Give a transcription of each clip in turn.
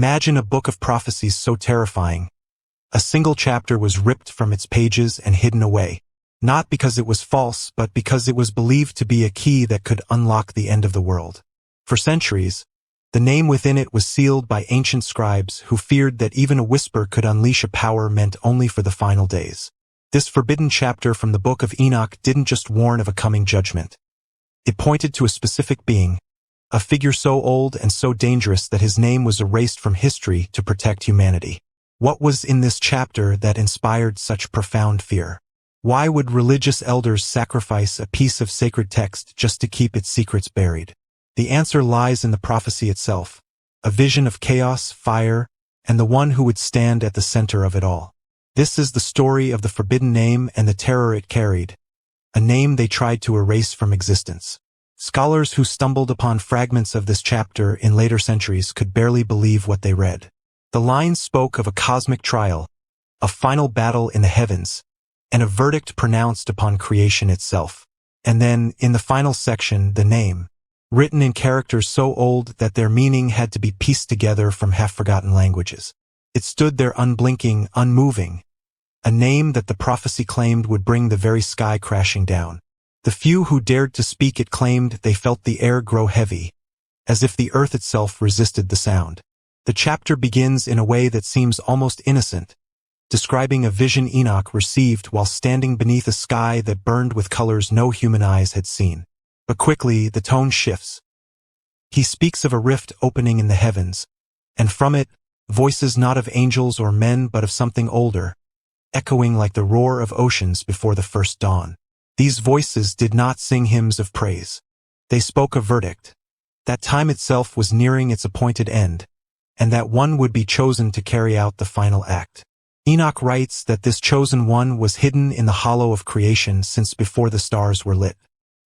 Imagine a book of prophecies so terrifying. A single chapter was ripped from its pages and hidden away, not because it was false, but because it was believed to be a key that could unlock the end of the world. For centuries, the name within it was sealed by ancient scribes who feared that even a whisper could unleash a power meant only for the final days. This forbidden chapter from the Book of Enoch didn't just warn of a coming judgment. It pointed to a specific being, a figure so old and so dangerous that his name was erased from history to protect humanity. What was in this chapter that inspired such profound fear? Why would religious elders sacrifice a piece of sacred text just to keep its secrets buried? The answer lies in the prophecy itself, a vision of chaos, fire, and the one who would stand at the center of it all. This is the story of the forbidden name and the terror it carried, a name they tried to erase from existence. Scholars who stumbled upon fragments of this chapter in later centuries could barely believe what they read. The lines spoke of a cosmic trial, a final battle in the heavens, and a verdict pronounced upon creation itself. And then, in the final section, the name, written in characters so old that their meaning had to be pieced together from half-forgotten languages. It stood there unblinking, unmoving, a name that the prophecy claimed would bring the very sky crashing down. The few who dared to speak it claimed they felt the air grow heavy, as if the earth itself resisted the sound. The chapter begins in a way that seems almost innocent, describing a vision Enoch received while standing beneath a sky that burned with colors no human eyes had seen. But quickly, the tone shifts. He speaks of a rift opening in the heavens, and from it, voices not of angels or men but of something older, echoing like the roar of oceans before the first dawn. These voices did not sing hymns of praise. They spoke a verdict. That time itself was nearing its appointed end, and that one would be chosen to carry out the final act. Enoch writes that this chosen one was hidden in the hollow of creation since before the stars were lit.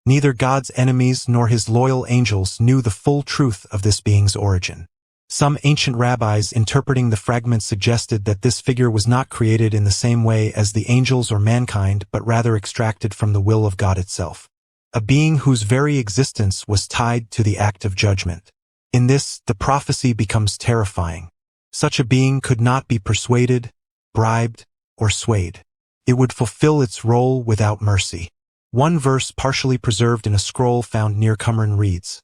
Neither God's enemies nor his loyal angels knew the full truth of this being's origin. Some ancient rabbis interpreting the fragments suggested that this figure was not created in the same way as the angels or mankind, but rather extracted from the will of God itself. A being whose very existence was tied to the act of judgment. In this, the prophecy becomes terrifying. Such a being could not be persuaded, bribed, or swayed. It would fulfill its role without mercy. One verse partially preserved in a scroll found near Qumran reads,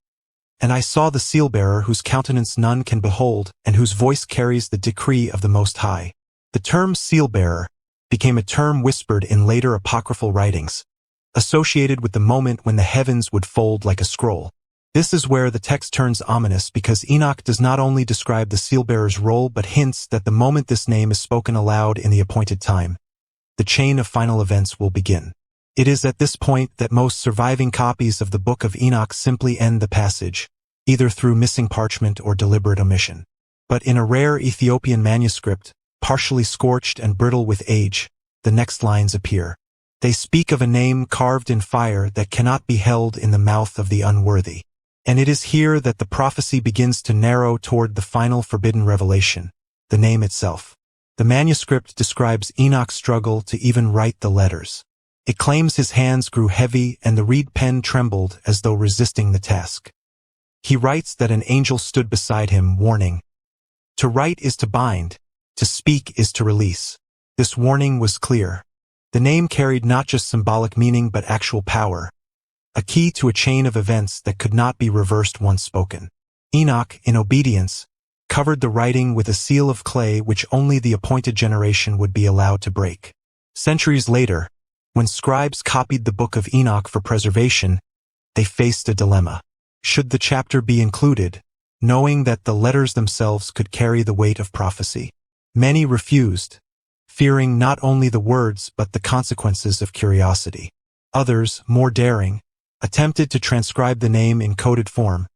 "And I saw the Sealbearer whose countenance none can behold, and whose voice carries the decree of the Most High." The term Sealbearer became a term whispered in later apocryphal writings, associated with the moment when the heavens would fold like a scroll. This is where the text turns ominous because Enoch does not only describe the Sealbearer's role but hints that the moment this name is spoken aloud in the appointed time, the chain of final events will begin. It is at this point that most surviving copies of the Book of Enoch simply end the passage, either through missing parchment or deliberate omission. But in a rare Ethiopian manuscript, partially scorched and brittle with age, the next lines appear. They speak of a name carved in fire that cannot be held in the mouth of the unworthy. And it is here that the prophecy begins to narrow toward the final forbidden revelation, the name itself. The manuscript describes Enoch's struggle to even write the letters. It claims his hands grew heavy and the reed pen trembled as though resisting the task. He writes that an angel stood beside him, warning, "To write is to bind, to speak is to release." This warning was clear. The name carried not just symbolic meaning but actual power, a key to a chain of events that could not be reversed once spoken. Enoch, in obedience, covered the writing with a seal of clay which only the appointed generation would be allowed to break. Centuries later, when scribes copied the Book of Enoch for preservation, they faced a dilemma. Should the chapter be included, knowing that the letters themselves could carry the weight of prophecy? Many refused, fearing not only the words but the consequences of curiosity. Others, more daring, attempted to transcribe the name in coded form,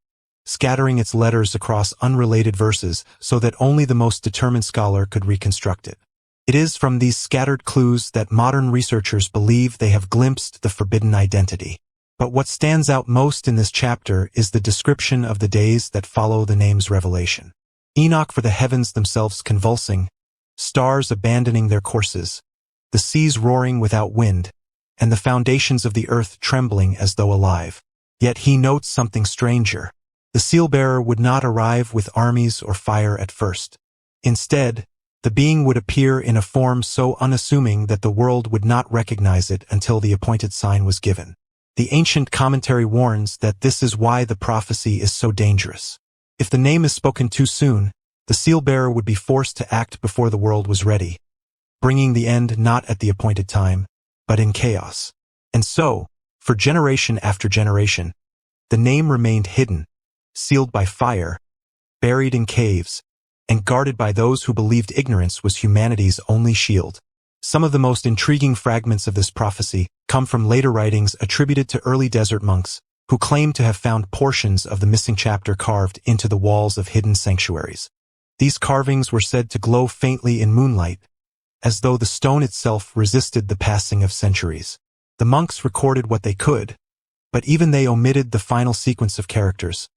scattering its letters across unrelated verses so that only the most determined scholar could reconstruct it. It is from these scattered clues that modern researchers believe they have glimpsed the forbidden identity. But what stands out most in this chapter is the description of the days that follow the name's revelation. Enoch for the heavens themselves convulsing, stars abandoning their courses, the seas roaring without wind, and the foundations of the earth trembling as though alive. Yet he notes something stranger. The Sealbearer would not arrive with armies or fire at first. Instead, the being would appear in a form so unassuming that the world would not recognize it until the appointed sign was given. The ancient commentary warns that this is why the prophecy is so dangerous. If the name is spoken too soon, the Sealbearer would be forced to act before the world was ready, bringing the end not at the appointed time, but in chaos. And so, for generation after generation, the name remained hidden, sealed by fire, buried in caves, and guarded by those who believed ignorance was humanity's only shield. Some of the most intriguing fragments of this prophecy come from later writings attributed to early desert monks who claim to have found portions of the missing chapter carved into the walls of hidden sanctuaries. These carvings were said to glow faintly in moonlight, as though the stone itself resisted the passing of centuries. The monks recorded what they could, but even they omitted the final sequence of characters,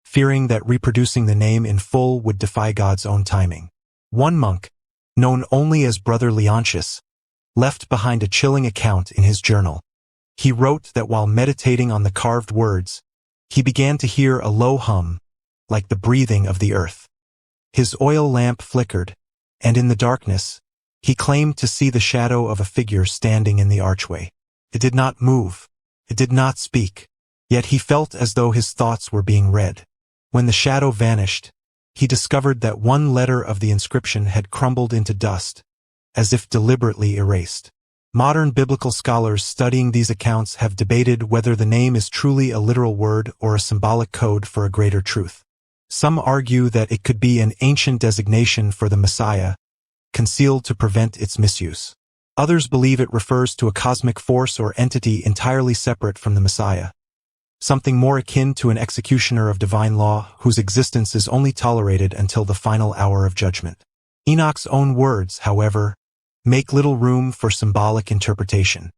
fearing that reproducing the name in full would defy God's own timing. One monk, known only as Brother Leontius, left behind a chilling account in his journal. He wrote that while meditating on the carved words, he began to hear a low hum, like the breathing of the earth. His oil lamp flickered, and in the darkness, he claimed to see the shadow of a figure standing in the archway. It did not move. It did not speak. Yet he felt as though his thoughts were being read. When the shadow vanished, he discovered that one letter of the inscription had crumbled into dust, as if deliberately erased. Modern biblical scholars studying these accounts have debated whether the name is truly a literal word or a symbolic code for a greater truth. Some argue that it could be an ancient designation for the Messiah, concealed to prevent its misuse. Others believe it refers to a cosmic force or entity entirely separate from the Messiah, something more akin to an executioner of divine law whose existence is only tolerated until the final hour of judgment. Enoch's own words, however, make little room for symbolic interpretation.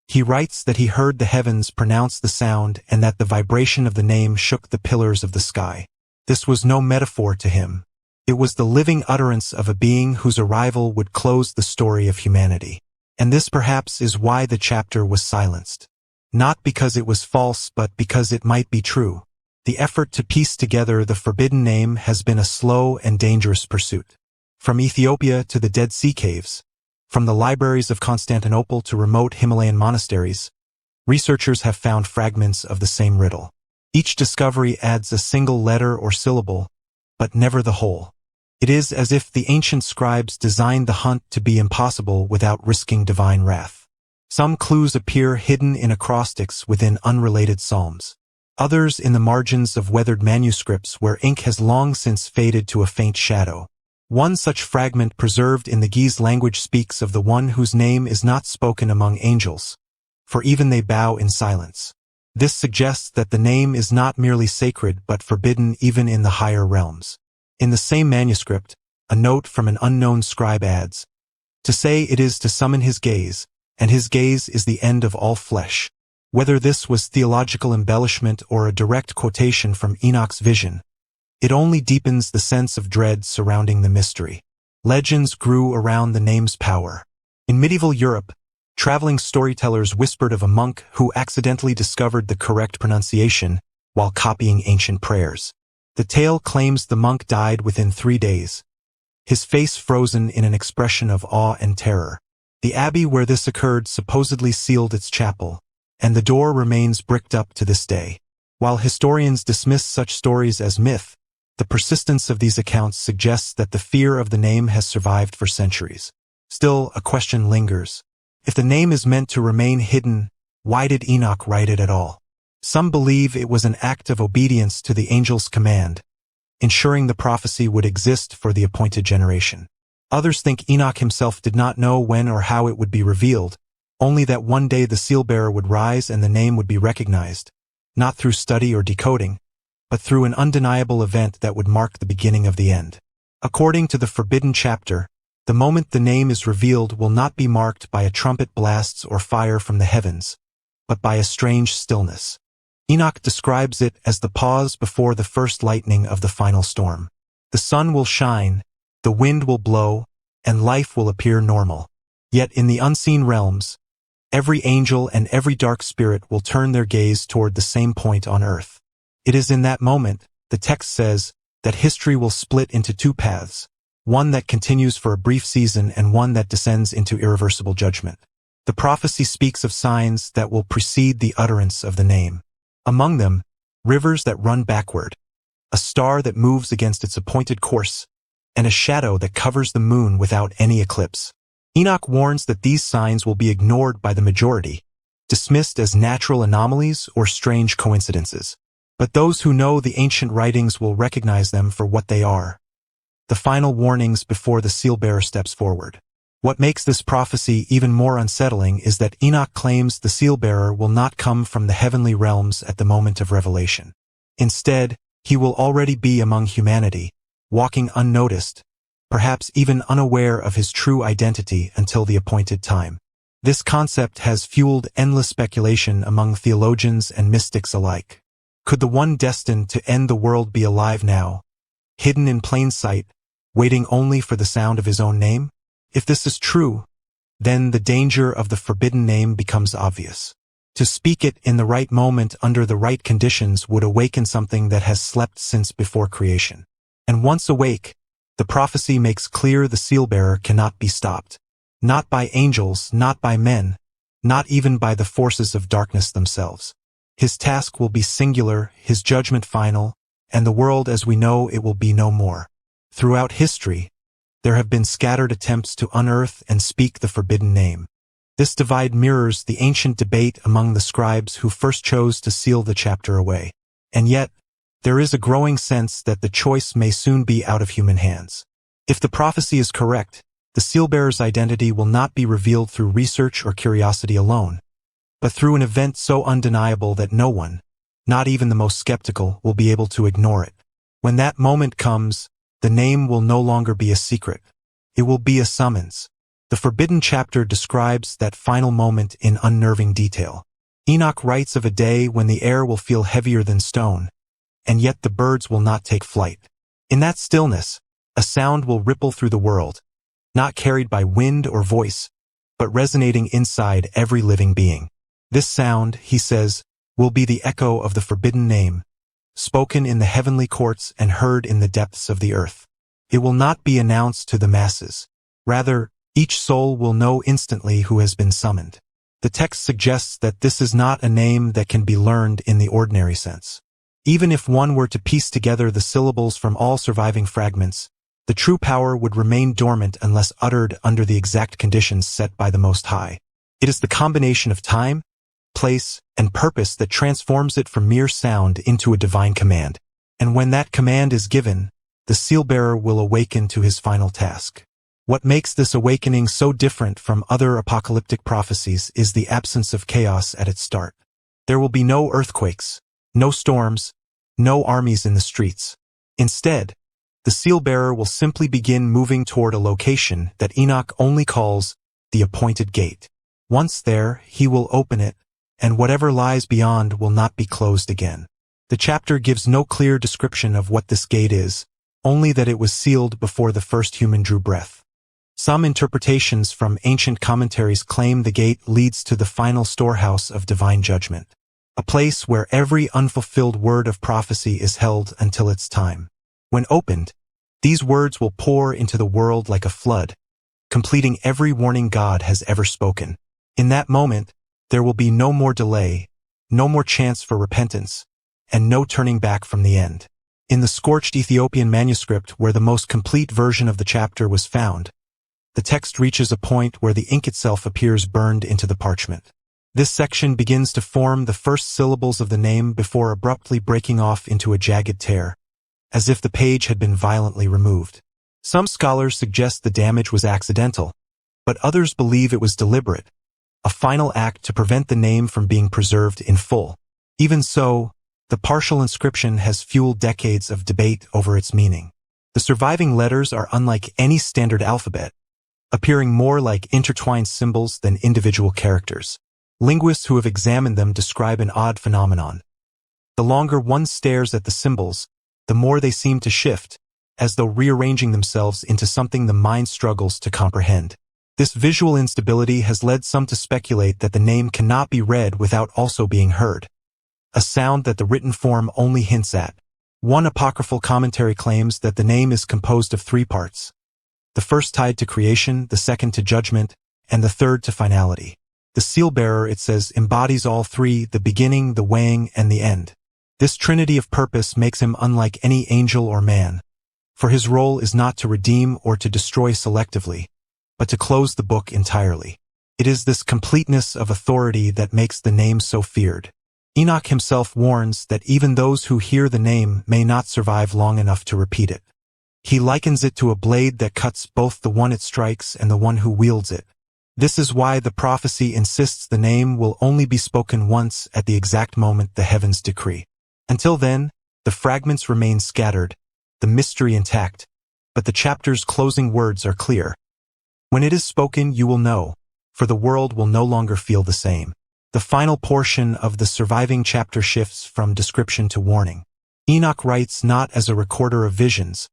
He writes that he heard the heavens pronounce the sound and that the vibration of the name shook the pillars of the sky. This was no metaphor to him. It was the living utterance of a being whose arrival would close the story of humanity. And this perhaps is why the chapter was silenced. Not because it was false, but because it might be true. The effort to piece together the forbidden name has been a slow and dangerous pursuit. From Ethiopia to the Dead Sea caves, from the libraries of Constantinople to remote Himalayan monasteries, researchers have found fragments of the same riddle. Each discovery adds a single letter or syllable, but never the whole. It is as if the ancient scribes designed the hunt to be impossible without risking divine wrath. Some clues appear hidden in acrostics within unrelated psalms. Others in the margins of weathered manuscripts where ink has long since faded to a faint shadow. One such fragment preserved in the Ge'ez language speaks of the one whose name is not spoken among angels, for even they bow in silence. This suggests that the name is not merely sacred but forbidden even in the higher realms. In the same manuscript, a note from an unknown scribe adds, "To say it is to summon his gaze, and his gaze is the end of all flesh." Whether this was theological embellishment or a direct quotation from Enoch's vision, it only deepens the sense of dread surrounding the mystery. Legends grew around the name's power. In medieval Europe, traveling storytellers whispered of a monk who accidentally discovered the correct pronunciation while copying ancient prayers. The tale claims the monk died within 3 days, his face frozen in an expression of awe and terror. The abbey where this occurred supposedly sealed its chapel, and the door remains bricked up to this day. While historians dismiss such stories as myth, the persistence of these accounts suggests that the fear of the name has survived for centuries. Still, a question lingers. If the name is meant to remain hidden, why did Enoch write it at all? Some believe it was an act of obedience to the angel's command, ensuring the prophecy would exist for the appointed generation. Others think Enoch himself did not know when or how it would be revealed, only that one day the Sealbearer would rise and the name would be recognized, not through study or decoding, but through an undeniable event that would mark the beginning of the end. According to the forbidden chapter, the moment the name is revealed will not be marked by a trumpet blasts or fire from the heavens, but by a strange stillness. Enoch describes it as the pause before the first lightning of the final storm. The sun will shine, the wind will blow, and life will appear normal. Yet in the unseen realms, every angel and every dark spirit will turn their gaze toward the same point on earth. It is in that moment, The text says that history will split into two paths, one that continues for a brief season and one that descends into irreversible judgment. The prophecy speaks of signs that will precede the utterance of the name. Among them, rivers that run backward, a star that moves against its appointed course, and a shadow that covers the moon without any eclipse. Enoch warns that these signs will be ignored by the majority, dismissed as natural anomalies or strange coincidences. But those who know the ancient writings will recognize them for what they are: the final warnings before the Sealbearer steps forward. What makes this prophecy even more unsettling is that Enoch claims the Sealbearer will not come from the heavenly realms at the moment of revelation. Instead, he will already be among humanity, walking unnoticed, perhaps even unaware of his true identity until the appointed time. This concept has fueled endless speculation among theologians and mystics alike. Could the one destined to end the world be alive now, hidden in plain sight, waiting only for the sound of his own name? If this is true, then the danger of the forbidden name becomes obvious. To speak it in the right moment under the right conditions would awaken something that has slept since before creation. And once awake, the prophecy makes clear the Sealbearer cannot be stopped. Not by angels, not by men, not even by the forces of darkness themselves. His task will be singular, his judgment final, and the world as we know it will be no more. Throughout history, there have been scattered attempts to unearth and speak the forbidden name. This divide mirrors the ancient debate among the scribes who first chose to seal the chapter away. And yet, there is a growing sense that the choice may soon be out of human hands. If the prophecy is correct, the Sealbearer's identity will not be revealed through research or curiosity alone, but through an event so undeniable that no one, not even the most skeptical, will be able to ignore it. When that moment comes, the name will no longer be a secret. It will be a summons. The forbidden chapter describes that final moment in unnerving detail. Enoch writes of a day when the air will feel heavier than stone, and yet the birds will not take flight. In that stillness, a sound will ripple through the world, not carried by wind or voice, but resonating inside every living being. This sound, he says, will be the echo of the forbidden name, spoken in the heavenly courts and heard in the depths of the earth. It will not be announced to the masses. Rather, each soul will know instantly who has been summoned. The text suggests that this is not a name that can be learned in the ordinary sense. Even if one were to piece together the syllables from all surviving fragments, the true power would remain dormant unless uttered under the exact conditions set by the Most High. It is the combination of time, place, and purpose that transforms it from mere sound into a divine command. And when that command is given, the Sealbearer will awaken to his final task. What makes this awakening so different from other apocalyptic prophecies is the absence of chaos at its start. There will be no earthquakes, no storms, no armies in the streets. Instead, the Sealbearer will simply begin moving toward a location that Enoch only calls the appointed gate. Once there, he will open it, and whatever lies beyond will not be closed again. The chapter gives no clear description of what this gate is, only that it was sealed before the first human drew breath. Some interpretations from ancient commentaries claim the gate leads to the final storehouse of divine judgment, a place where every unfulfilled word of prophecy is held until its time. When opened, these words will pour into the world like a flood, completing every warning God has ever spoken. In that moment, there will be no more delay, no more chance for repentance, and no turning back from the end. In the scorched Ethiopian manuscript where the most complete version of the chapter was found, the text reaches a point where the ink itself appears burned into the parchment. This section begins to form the first syllables of the name before abruptly breaking off into a jagged tear, as if the page had been violently removed. Some scholars suggest the damage was accidental, but others believe it was deliberate, a final act to prevent the name from being preserved in full. Even so, the partial inscription has fueled decades of debate over its meaning. The surviving letters are unlike any standard alphabet, appearing more like intertwined symbols than individual characters. Linguists who have examined them describe an odd phenomenon. The longer one stares at the symbols, the more they seem to shift, as though rearranging themselves into something the mind struggles to comprehend. This visual instability has led some to speculate that the name cannot be read without also being heard, a sound that the written form only hints at. One apocryphal commentary claims that the name is composed of three parts. The first tied to creation, the second to judgment, and the third to finality. The Sealbearer, it says, embodies all three, the beginning, the weighing, and the end. This trinity of purpose makes him unlike any angel or man, for his role is not to redeem or to destroy selectively, but to close the book entirely. It is this completeness of authority that makes the name so feared. Enoch himself warns that even those who hear the name may not survive long enough to repeat it. He likens it to a blade that cuts both the one it strikes and the one who wields it. This is why the prophecy insists the name will only be spoken once at the exact moment the heavens decree. Until then, the fragments remain scattered, the mystery intact, but the chapter's closing words are clear. When it is spoken, you will know, for the world will no longer feel the same. The final portion of the surviving chapter shifts from description to warning. Enoch writes not as a recorder of visions,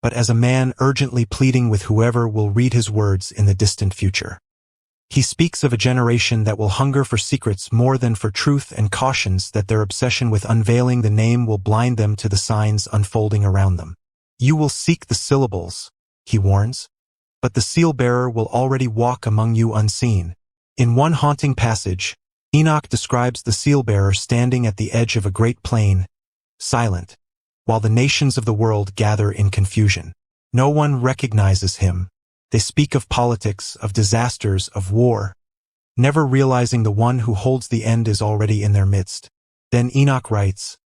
but as a man urgently pleading with whoever will read his words in the distant future. He speaks of a generation that will hunger for secrets more than for truth and cautions that their obsession with unveiling the name will blind them to the signs unfolding around them. You will seek the syllables, he warns, but the Sealbearer will already walk among you unseen. In one haunting passage, Enoch describes the Sealbearer standing at the edge of a great plain, silent, while the nations of the world gather in confusion. No one recognizes him. They speak of politics, of disasters, of war, never realizing the one who holds the end is already in their midst. Then Enoch writes,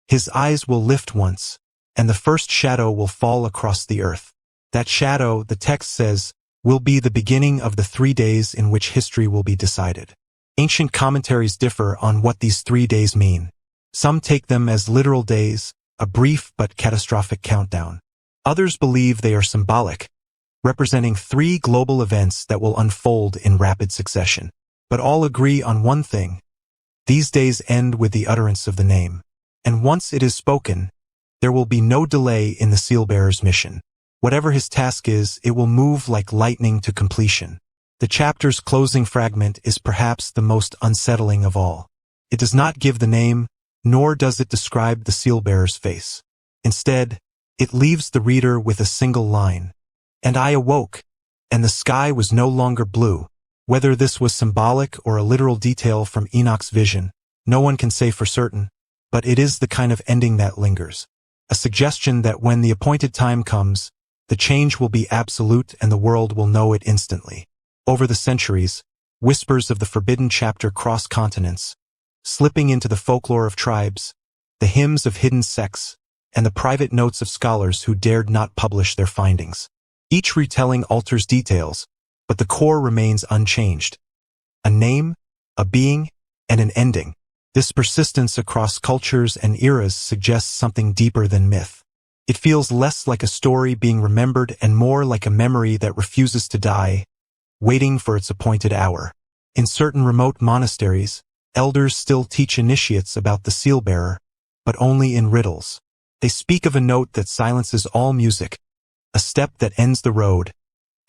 "His eyes will lift once, and the first shadow will fall across the earth. That shadow," the text says, "will be the beginning of the 3 days in which history will be decided." Ancient commentaries differ on what these 3 days mean. Some take them as literal days, a brief but catastrophic countdown. Others believe they are symbolic, representing 3 global events that will unfold in rapid succession. But all agree on one thing. These days end with the utterance of the name. And once it is spoken, there will be no delay in the Sealbearer's mission. Whatever his task is, it will move like lightning to completion. The chapter's closing fragment is perhaps the most unsettling of all. It does not give the name, nor does it describe the Sealbearer's face. Instead, it leaves the reader with a single line. "And I awoke, and the sky was no longer blue." Whether this was symbolic or a literal detail from Enoch's vision, no one can say for certain, but it is the kind of ending that lingers. A suggestion that when the appointed time comes, the change will be absolute and the world will know it instantly. Over the centuries, whispers of the forbidden chapter cross continents, slipping into the folklore of tribes, the hymns of hidden sects, and the private notes of scholars who dared not publish their findings. Each retelling alters details, but the core remains unchanged. A name, a being, and an ending. This persistence across cultures and eras suggests something deeper than myth. It feels less like a story being remembered and more like a memory that refuses to die, waiting for its appointed hour. In certain remote monasteries, elders still teach initiates about the Sealbearer, but only in riddles. They speak of a note that silences all music, a step that ends the road,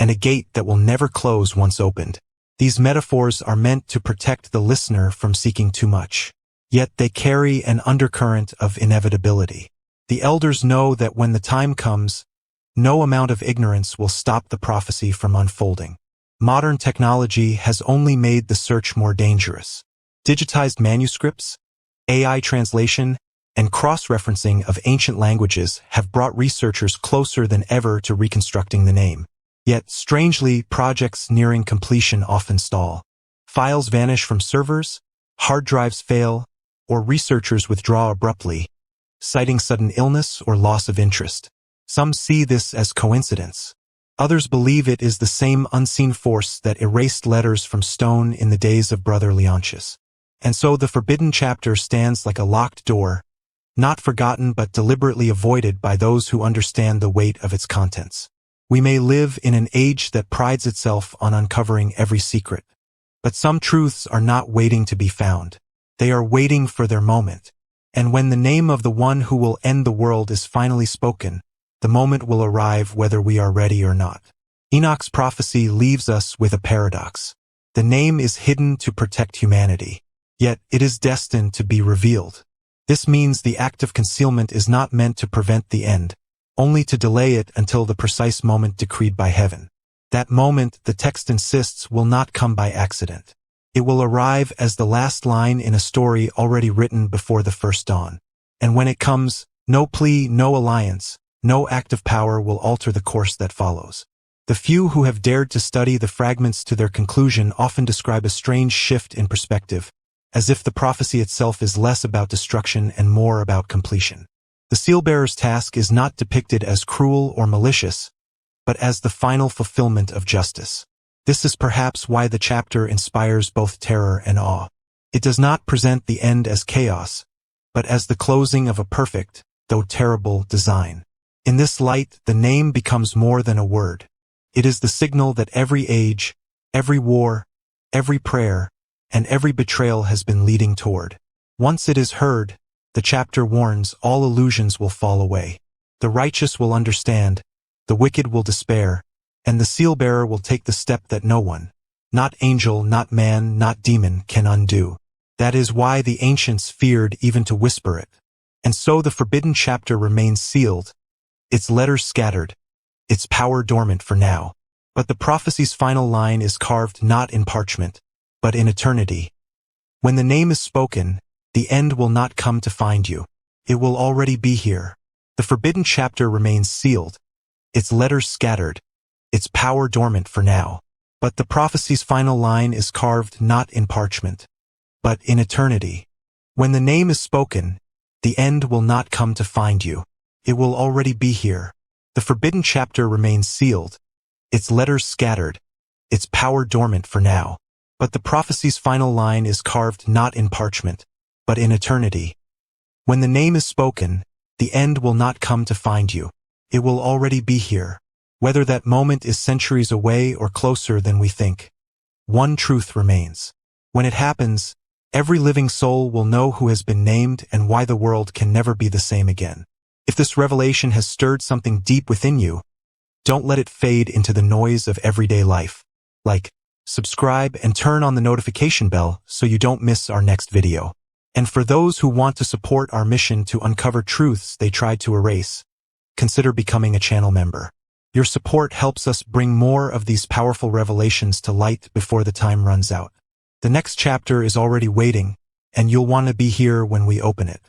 and a gate that will never close once opened. These metaphors are meant to protect the listener from seeking too much. Yet they carry an undercurrent of inevitability. The elders know that when the time comes, no amount of ignorance will stop the prophecy from unfolding. Modern technology has only made the search more dangerous. Digitized manuscripts, AI translation, and cross-referencing of ancient languages have brought researchers closer than ever to reconstructing the name. Yet, strangely, projects nearing completion often stall. Files vanish from servers, hard drives fail, or researchers withdraw abruptly, citing sudden illness or loss of interest. Some see this as coincidence. Others believe it is the same unseen force that erased letters from stone in the days of Brother Leontius. And so the forbidden chapter stands like a locked door, not forgotten but deliberately avoided by those who understand the weight of its contents. We may live in an age that prides itself on uncovering every secret, but some truths are not waiting to be found. They are waiting for their moment. And when the name of the one who will end the world is finally spoken, the moment will arrive whether we are ready or not. Enoch's prophecy leaves us with a paradox. The name is hidden to protect humanity, yet it is destined to be revealed. This means the act of concealment is not meant to prevent the end, only to delay it until the precise moment decreed by heaven. That moment, the text insists, will not come by accident. It will arrive as the last line in a story already written before the first dawn. And when it comes, no plea, no alliance, no act of power will alter the course that follows. The few who have dared to study the fragments to their conclusion often describe a strange shift in perspective, as if the prophecy itself is less about destruction and more about completion. The Sealbearer's task is not depicted as cruel or malicious, but as the final fulfillment of justice. This is perhaps why the chapter inspires both terror and awe. It does not present the end as chaos, but as the closing of a perfect, though terrible, design. In this light, the name becomes more than a word. It is the signal that every age, every war, every prayer, and every betrayal has been leading toward. Once it is heard, the chapter warns, all illusions will fall away. The righteous will understand, the wicked will despair, and the Sealbearer will take the step that no one, not angel, not man, not demon, can undo. That is why the ancients feared even to whisper it. And so the forbidden chapter remains sealed, its letters scattered, its power dormant for now. But the prophecy's final line is carved not in parchment, but in eternity. When the name is spoken, the end will not come to find you. It will already be here. The forbidden chapter remains sealed, its letters scattered, its power dormant for now. But the prophecy's final line is carved not in parchment, but in eternity. When the name is spoken, the end will not come to find you. It will already be here. The forbidden chapter remains sealed, its letters scattered, its power dormant for now. But the prophecy's final line is carved not in parchment, but in eternity. When the name is spoken, the end will not come to find you. It will already be here. Whether that moment is centuries away or closer than we think, one truth remains. When it happens, every living soul will know who has been named and why the world can never be the same again. If this revelation has stirred something deep within you, don't let it fade into the noise of everyday life. Like, subscribe, and turn on the notification bell so you don't miss our next video. And for those who want to support our mission to uncover truths they tried to erase, consider becoming a channel member. Your support helps us bring more of these powerful revelations to light before the time runs out. The next chapter is already waiting, and you'll want to be here when we open it.